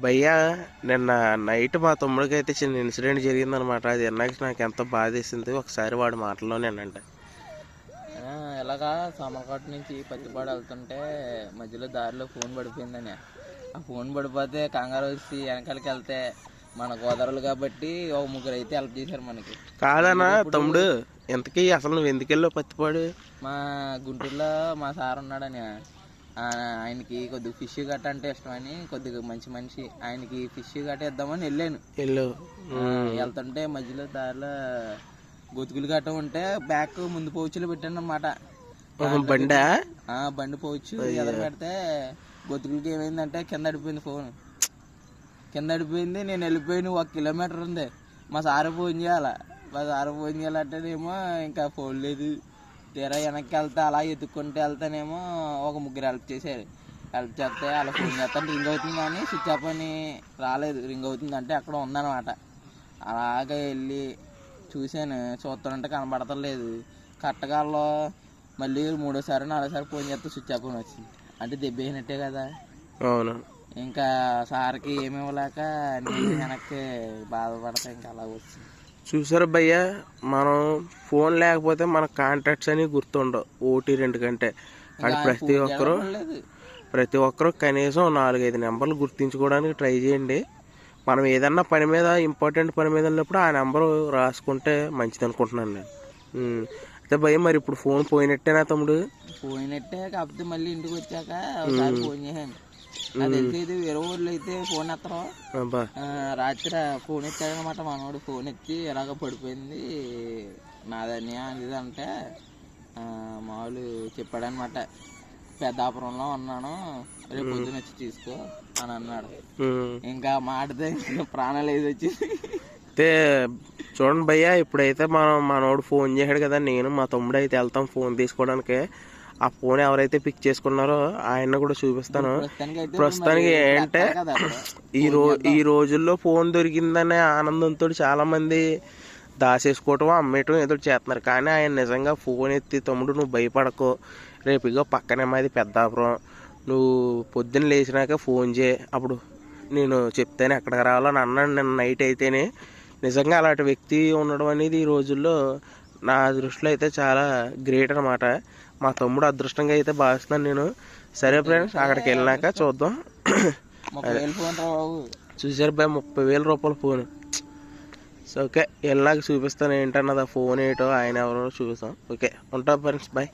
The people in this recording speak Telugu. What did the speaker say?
భయ్యా నిన్న నైట్ మా తమ్ముడికి అయితే చిన్న ఇన్సిడెంట్ జరిగిందనమాట. అది విన్నాక నాకు ఎంతో బాధేసింది. ఒకసారి వాడి మాటల్లో నేనంటే ఇలాగా సోమలకోట నుంచి పత్తిపాడు వెళ్తుంటే మధ్యలో దారిలో ఫోన్ పడిపోయిందని. ఆ ఫోన్ పడిపోతే కంగారు వచ్చి వెనకాలకి వెళ్తే మన గోదావరిలు కాబట్టి ఒక ముగ్గురు అయితే హెల్ప్ చేశారు మనకి. కాదన్నా తమ్ముడు, ఎంతకీ అసలు నువ్వు ఎందుకు వెళ్ళావు పత్తిపాడు? మా గుంటూరులో మా సార్ ఉన్నాడని, ఆయనకి కొద్దిగా ఫిష్ గట్ట అంటే ఇష్టమని, కొద్దిగా మంచి మనిషి, ఆయనకి ఫిష్ గట్ట ఇద్దామని వెళ్ళాను. వెళ్తుంటే మధ్యలో దారిలో గొతుకులు గట్ట ఉంటే బ్యాక్ ముందు పౌచులు పెట్టాను అన్నమాట. బండి పౌచు ఎదురు పెడితే గొతుకులకి ఏమైందంటే కింద అడిపోయింది. ఫోన్ కింద అడిపోయింది. నేను వెళ్ళిపోయిన 1 కిలోమీటర్ ఉంది. మా సార్ ఫోన్ చేయాలంటేనేమో ఇంకా ఫోన్ లేదు. తీరా వెనక్కి వెళ్తే అలా ఎత్తుక్కుంటూ వెళ్తానేమో ఒక ముగ్గురు హెల్ప్ చేశారు. హెల్ప్ చేస్తే అలా ఫోన్ చేస్తాను రింగ్ అవుతుంది కానీ స్విచ్ ఆఫ్ అని రాలేదు. రింగ్ అవుతుంది అంటే అక్కడ ఉందన్నమాట. అలాగే వెళ్ళి చూశాను, చూస్తానంటే కనబడతలేదు. కట్టగాల్లో మళ్ళీ 3ఓసారి 4ఓసారి ఫోన్ చేస్తే స్విచ్ ఆఫ్ అని వచ్చింది. అంటే దెబ్బ అయినట్టే కదా. అవును. ఇంకా సార్కి ఏమి ఇవ్వలేక నేను వెనక్కి బాధపడతా ఇంకా అలా వచ్చింది. చూసారు భయ్య, మనం ఫోన్ లేకపోతే మన కాంటాక్ట్స్ అని గుర్తుండవు 1-2 కంటే. అది ప్రతి ఒక్కరు కనీసం 4-5 నెంబర్లు గుర్తించుకోవడానికి ట్రై చేయండి. మనం ఏదన్నా పని మీద, ఇంపార్టెంట్ పని మీద ఉన్నప్పుడు ఆ నెంబరు రాసుకుంటే మంచిది అనుకుంటున్నాను నేను. అయితే భయ్య, మరి ఇప్పుడు ఫోన్ పోయినట్టేనా తమ్ముడు? పోయినట్టే. కాకపోతే మళ్ళీ ఇంటికి వచ్చాక ఒకసారి ఫోన్ చేశాను. నాకు తెలిసేది వేరే ఊళ్ళో అయితే ఫోన్ ఎత్తరు. రాత్రి ఫోన్ ఎత్తాడనమాట మనోడు. ఫోన్ ఎత్తి ఎలాగ పడిపోయింది నాదని అనేది అంటే మామూలు చెప్పాడనమాట. పెద్దాపురంలో ఉన్నాను, రేపు పొద్దున వచ్చి తీసుకో అని అన్నాడు. ఇంకా మాటతే ప్రాణాలు ఏది వచ్చింది. అయితే చూడండి భయ్య, ఇప్పుడైతే మనోడు ఫోన్ చేశాడు కదా, నేను మా తమ్ముడు అయితే వెళ్తాం ఫోన్ తీసుకోవడానికి. ఆ ఫోన్ ఎవరైతే పిక్ చేసుకున్నారో ఆయన కూడా చూపిస్తాను. ప్రస్తుతానికి ఏంటంటే ఈ రోజుల్లో ఫోన్ దొరికిందనే ఆనందంతో చాలా మంది దాచేసుకోవటం, అమ్మేయటం ఏదో చేస్తున్నారు. కానీ ఆయన నిజంగా ఫోన్ ఎత్తి, తమ్ముడు నువ్వు భయపడకో, రేపు ఇగో పక్కనే మాది పెద్దాపురం, నువ్వు పొద్దున్న లేచినాక ఫోన్ చేయి, అప్పుడు నేను చెప్తాను ఎక్కడికి రావాలని అన్నాడు నిన్న నైట్ అయితేనే. నిజంగా అలాంటి వ్యక్తి ఉండడం అనేది ఈ రోజుల్లో నా దృష్టిలో అయితే చాలా గ్రేట్ అనమాట. మా తమ్ముడు అదృష్టంగా అయితే భావిస్తున్నాను నేను. సరే ఫ్రెండ్స్, అక్కడికి వెళ్ళినాక చూద్దాం. చూసారు భయ, 30,000 రూపాయల ఫోన్. సో ఓకే, వెళ్ళినాక చూపిస్తాను ఏంటన్నది, ఆ ఫోన్ ఏంటో ఆయన ఎవరో చూపిస్తాం. ఓకే, ఉంటాం ఫ్రెండ్స్, బాయ్.